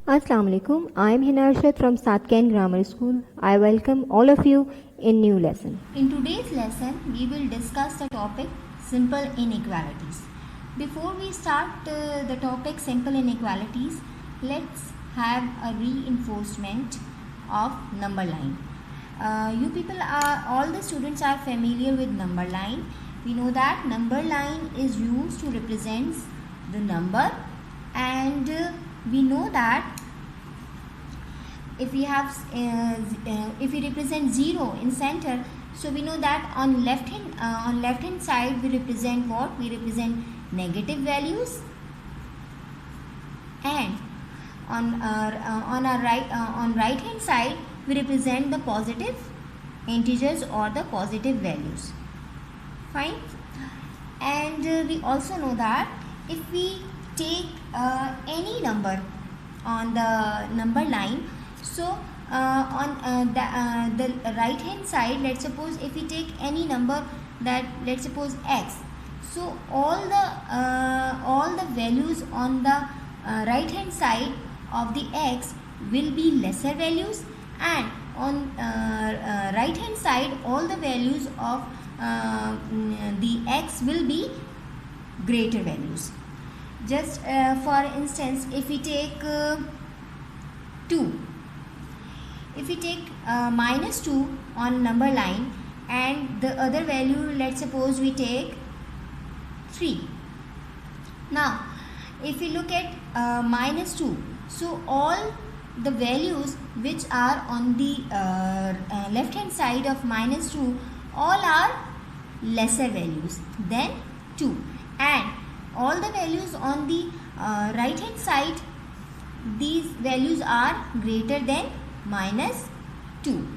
Assalamu alaikum. I am Hina Arshad from Satken Grammar School. I welcome all of you in new lesson. In today's lesson, we will discuss the topic simple inequalities. Before we start the topic simple inequalities, let's have a reinforcement of number line. You people are, all the students are familiar with number line. We know that number line is used to represent the number, and we know that if we have if we represent 0 in center, so we know that on left hand side we represent what? We represent negative values, and on right hand side we represent the positive integers or the positive values. Fine. And we also know that if we take any number on the number line, so on the right hand side, let's suppose if we take any number, that let's suppose x, so all the values on the right hand side of the x will be lesser values, and on right hand side all the values of the x will be greater values. Just for instance, if we take 2, if we take minus 2 on number line, and the other value, let's suppose we take 3. Now if we look at minus 2, so all the values which are on the left hand side of minus 2, all are lesser values than 2, and all the values on the right hand side, these values are greater than minus 2.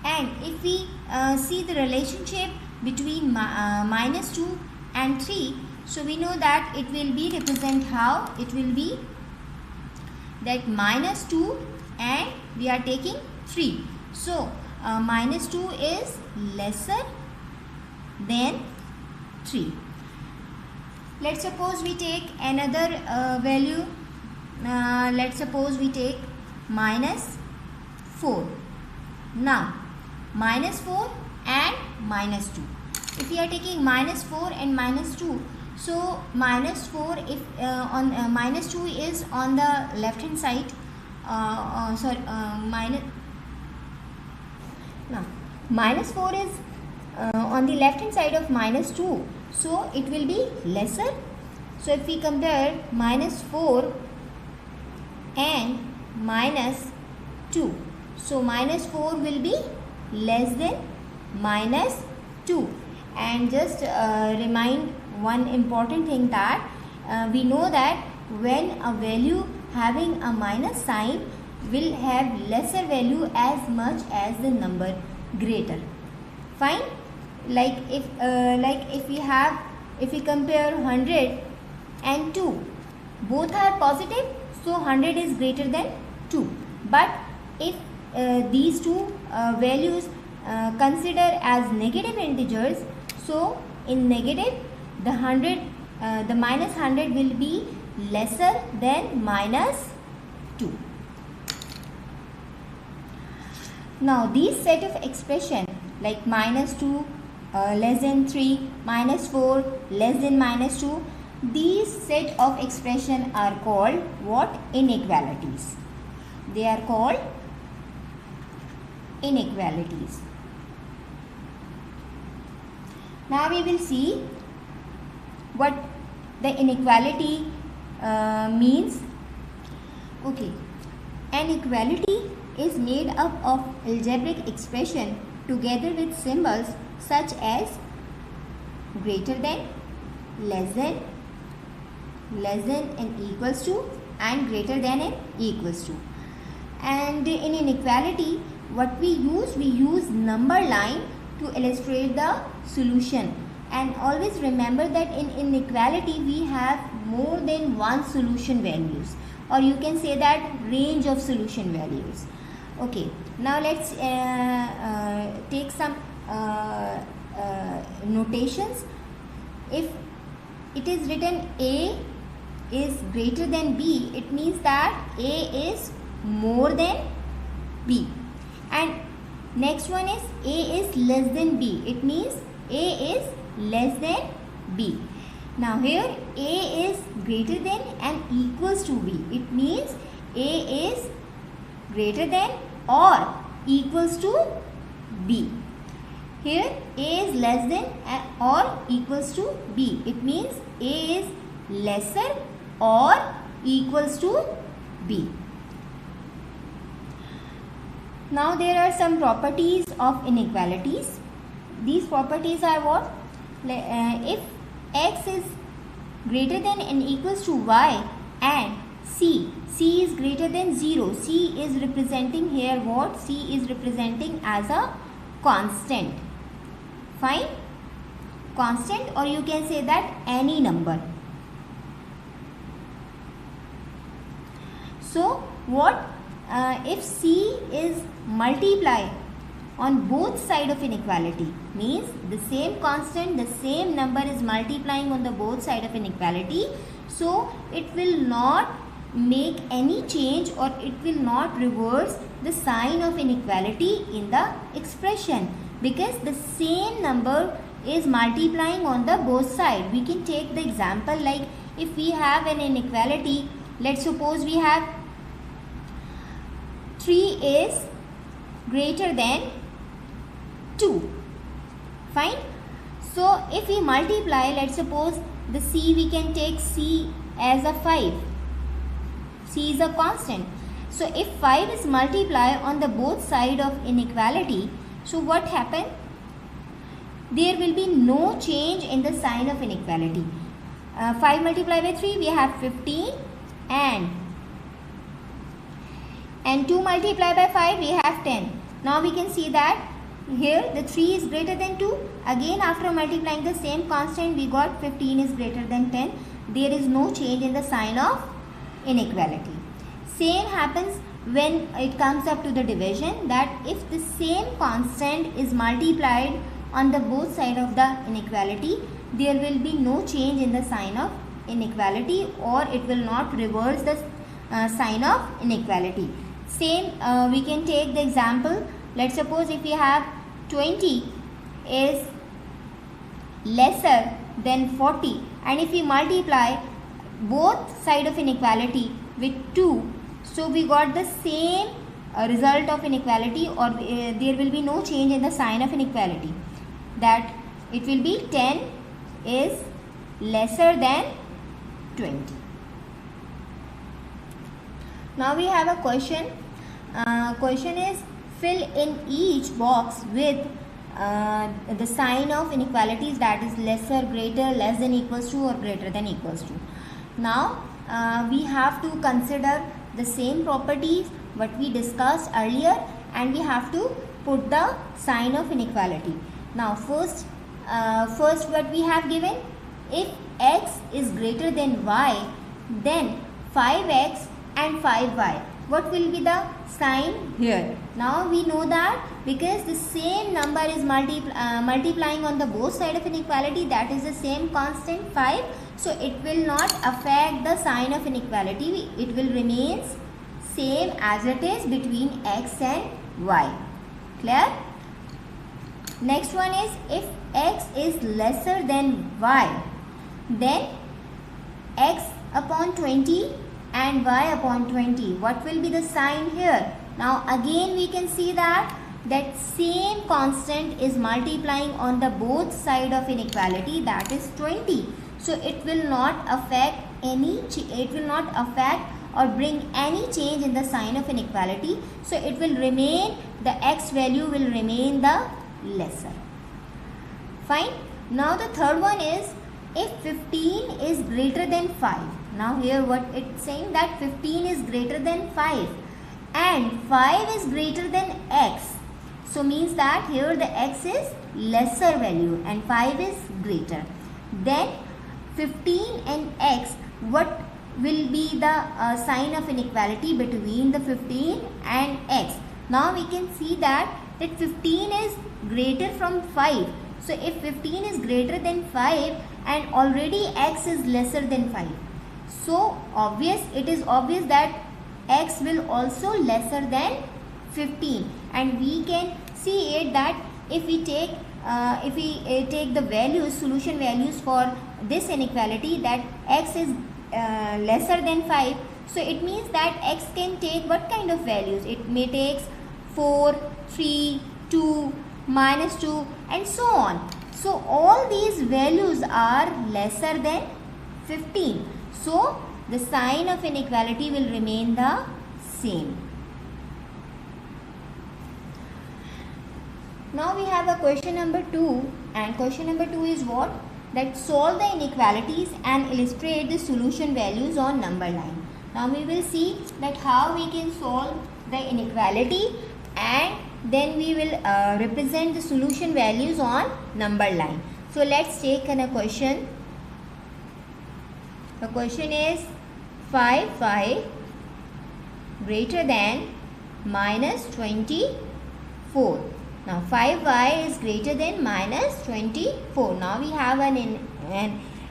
And if we see the relationship between minus 2 and 3, so we know that it will be represent how? It will be that minus 2 and we are taking 3. So minus 2 is lesser than 3. Let's suppose we take another value. Let's suppose we take minus 4. Now minus 4 and minus 2. If we are taking minus 4 and minus 2, so minus 4, if on minus 2 is on the left hand side, minus 4 is on the left hand side of minus 2, so it will be lesser. So if we compare minus 4 and minus 2, so minus 4 will be less than minus 2. And just remind one important thing, that we know that when a value having a minus sign will have lesser value as much as the number greater. Fine. Like if we compare 100 and 2, both are positive, so 100 is greater than 2. But if these two values consider as negative integers, so in negative the minus 100 will be lesser than minus 2. Now these set of expression like minus 2 less than 3, minus 4 less than minus 2, these set of expression are called what? Inequalities. They are called inequalities. Now we will see what the inequality means. Okay, an equality is made up of algebraic expression together with symbols such as greater than, less than and equals to, and greater than and equals to. And in inequality, what we use number line to illustrate the solution. And always remember that in inequality we have more than one solution values, or you can say that range of solution values. Okay, now let's take some notations. If it is written a is greater than B, it means that A is more than B. And next one is A is less than B. It means A is less than B. Now here A is greater than and equals to B. It means A is greater than or equals to B. Here A is less than or equals to B. It means A is lesser or equals to B. Now there are some properties of inequalities. These properties are what? If x is greater than and equals to y and c is greater than 0. C is representing here what? C is representing as a constant. Fine? Constant, or you can say that any number. So what if C is multiplied on both sides of inequality, means the same constant, the same number is multiplying on the both sides of inequality, so it will not make any change or it will not reverse the sign of inequality in the expression, because the same number is multiplying on the both sides. We can take the example like if we have an inequality, let's suppose we have 3 is greater than 2. Fine. So if we multiply, let's suppose the C, we can take C as a 5. C is a constant. So if 5 is multiplied on the both side of inequality, so what happened? There will be no change in the sign of inequality. 5 multiplied by 3, we have 15, and 2 multiplied by 5, we have 10. Now we can see that here the 3 is greater than 2. Again, after multiplying the same constant, we got 15 is greater than 10. There is no change in the sign of inequality. Same happens when it comes up to the division, that if the same constant is multiplied on the both side of the inequality, there will be no change in the sign of inequality, or it will not reverse the sign of inequality. Same, we can take the example. Let's suppose if we have 20 is lesser than 40, and if we multiply both side of inequality with 2, so we got the same result of inequality, or there will be no change in the sign of inequality, that it will be 10 is lesser than 20. Now we have a question. Question is, fill in each box with the sign of inequalities, that is lesser, greater, less than equals to, or greater than equals to. Now we have to consider the same properties what we discussed earlier, and we have to put the sign of inequality. Now first what we have given, if x is greater than y, then 5x and 5y, what will be the sign here? Now we know that because the same number is multiplying on the both side of inequality, that is the same constant 5, so it will not affect the sign of inequality. It will remain same as it is between x and y. Clear? Next one is, if x is lesser than y, then x upon 20 and y upon 20, what will be the sign here? Now again we can see that same constant is multiplying on the both side of inequality, that is 20. So it will not affect or bring any change in the sign of inequality. So it will remain, the x value will remain the lesser. Fine. Now the third one is, if 15 is greater than 5. Now here what it's saying, that 15 is greater than 5 and 5 is greater than x. So means that here the x is lesser value and 5 is greater. Then 15 and x, what will be the sign of inequality between the 15 and x? Now we can see that 15 is greater from 5. So if 15 is greater than 5 and already x is lesser than 5, So it is obvious that x will also lesser than 15, and we can see it that if we take the values, solution values for this inequality, that x is lesser than 5, so it means that x can take what kind of values? It may take 4, 3, 2, -2 and so on. So all these values are lesser than 15. So the sign of inequality will remain the same. Now we have a question number 2, and question number 2 is what? That solve the inequalities and illustrate the solution values on number line. Now we will see that how we can solve the inequality, and then we will represent the solution values on number line. So let's take a question. The question is 5y greater than -24. Now 5y is greater than -24. Now we have an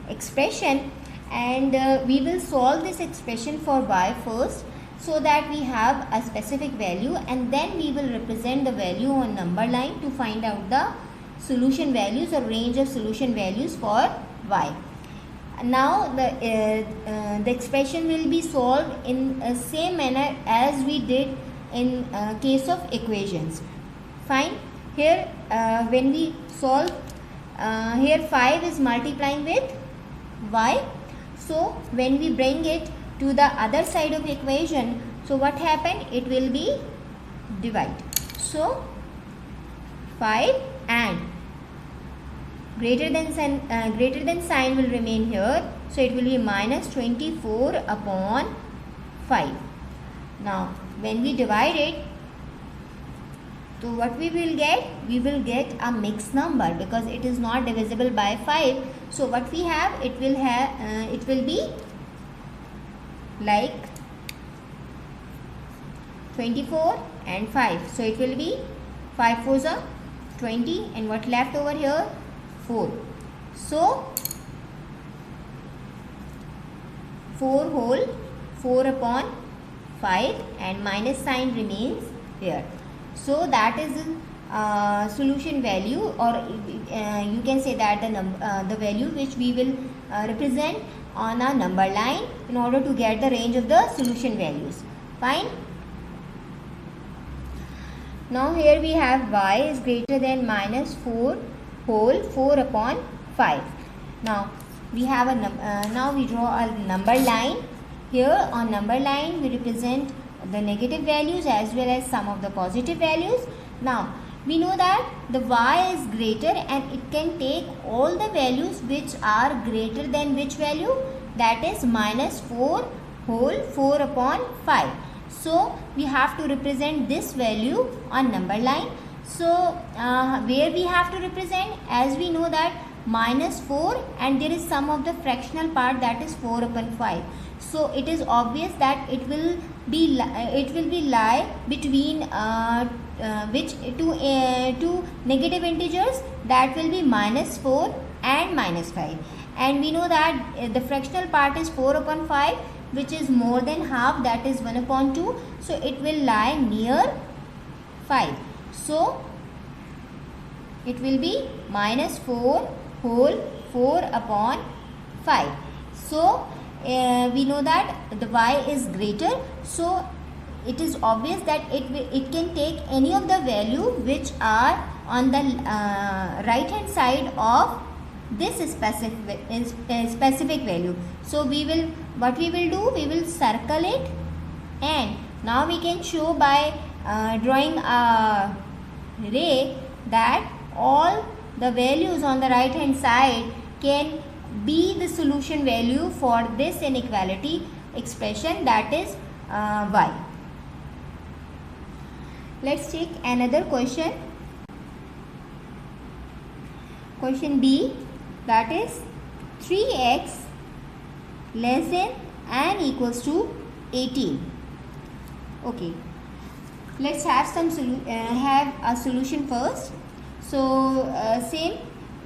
expression, and we will solve this expression for y first, so that we have a specific value, and then we will represent the value on number line to find out the solution values or range of solution values for y. Now the expression will be solved in the same manner as we did in case of equations. Fine. Here when we solve, here 5 is multiplying with y. So when we bring it to the other side of equation, so what happened? It will be divide. So 5 and greater than sign will remain here, so it will be -24 upon 5. Now when we divide it, so what we will get? We will get a mixed number because it is not divisible by 5. So what we have, it will be like 24 and 5. So it will be 5 4s are 20, and what left over here? 4. So 4 whole 4 upon 5, and minus sign remains here. So that is solution value, or you can say that the value which we will represent on a number line in order to get the range of the solution values. Fine. Now here we have y is greater than -4 whole 4 upon 5. Now we have now we draw a number line. Here on number line we represent the negative values as well as some of the positive values. Now we know that the y is greater, and it can take all the values which are greater than which value, that is -4 whole 4 upon 5. So we have to represent this value on number line. So where we have to represent, as we know that -4, and there is some of the fractional part, that is 4 upon 5. So it is obvious that it will be lie between which two negative integers, that will be -4 and -5. And we know that the fractional part is 4 upon 5, which is more than half, that is 1 upon 2. So it will lie near 5. So it will be -4 whole 4 upon 5. So we know that the y is greater, so it is obvious that it can take any of the value which are on the right hand side of this specific value. So what we will do, we will circle it, and now we can show by drawing a ray that all the values on the right hand side can be the solution value for this inequality expression, that is y. Let's take another question. Question B, that is 3x less than and equals to 18. Okay, let's have have a solution first. So same,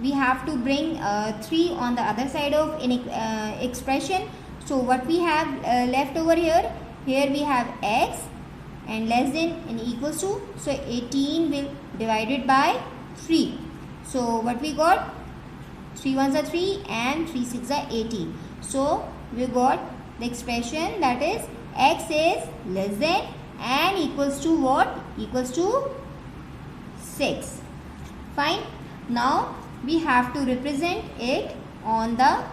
we have to bring 3 on the other side of expression. So what we have left over here? Here we have x and less than and equals to. So 18 will divided by 3. So what we got? 3 ones are 3 and 3 6 are 18. So we got the expression that is x is less than and equals to what? Equals to 6. Fine. Now we have to represent it on the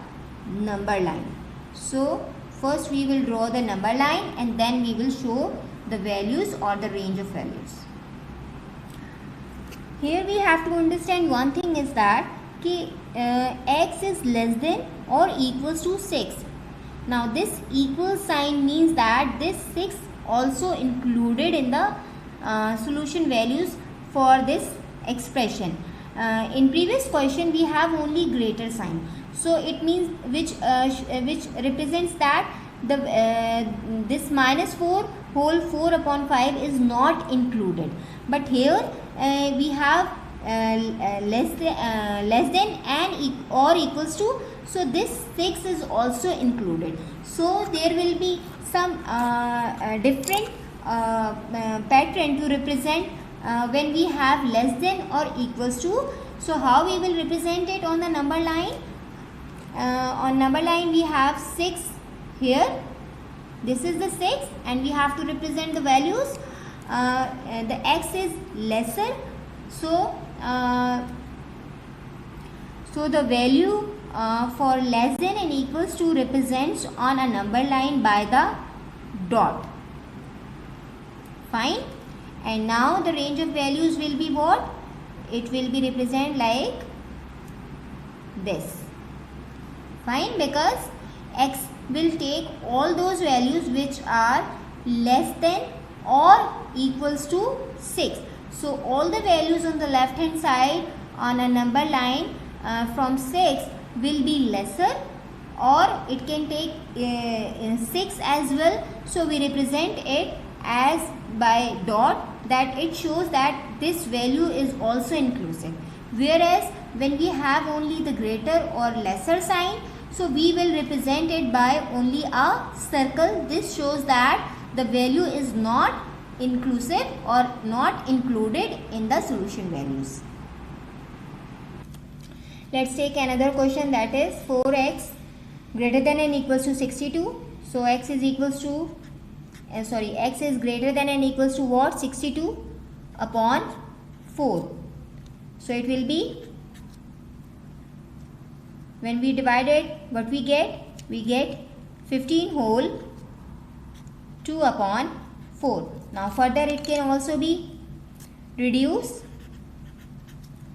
number line. So first we will draw the number line and then we will show the values or the range of values. Here we have to understand one thing is that x is less than or equals to 6. Now this equal sign means that this 6 also included in the solution values for this expression. In previous question we have only greater sign, so it means which represents that the this minus 4 whole 4 upon 5 is not included, but here we have less than and or equals to, so this 6 is also included. So there will be some different pattern to represent when we have less than or equals to. So how we will represent it on the number line? On number line we have 6 here. This is the 6 and we have to represent the values. The x is lesser, so the value for less than and equals to represents on a number line by the dot. Fine. And now the range of values will be what? It will be represent like this. Fine, because x will take all those values which are less than or equals to 6. So all the values on the left hand side on a number line from 6 will be lesser, or it can take 6 as well. So we represent it as by dot, that it shows that this value is also inclusive. Whereas when we have only the greater or lesser sign, so we will represent it by only a circle. This shows that the value is not inclusive or not included in the solution values. Let's take another question, that is 4x greater than and equals to 62. So x is equals to x is greater than and equals to what? 62 upon 4. So it will be, when we divide it, what we get? We get 15 whole 2 upon 4. Now further it can also be reduced.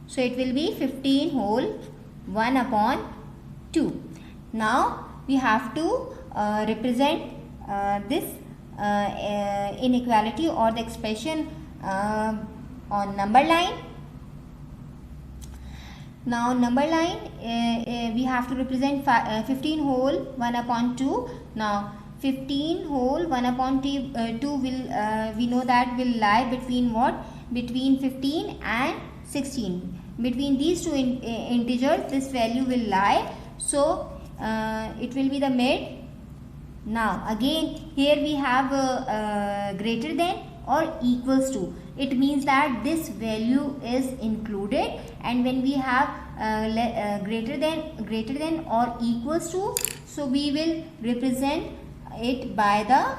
So it will be 15 whole 1 upon 2. Now we have to represent this inequality or the expression on number line. Now number line we have to represent 15 whole 1 upon 2. Now 15 whole 1 upon 2 will we know that will lie between what? Between 15 and 16. Between these two integers this value will lie. So it will be the mid. Now again here we have greater than or equals to. It means that this value is included, and when we have greater than or equals to, so we will represent it by the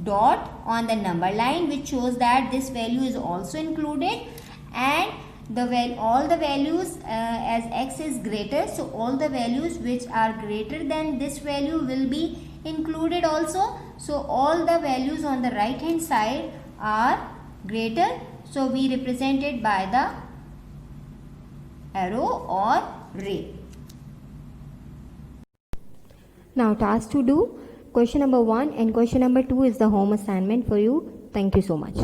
dot on the number line, which shows that this value is also included. And all the values as x is greater, so all the values which are greater than this value will be included also. So all the values on the right hand side are greater, so we represent it by the arrow or ray. Now task to do. Question number 1 and question number 2 is the home assignment for you. Thank you so much.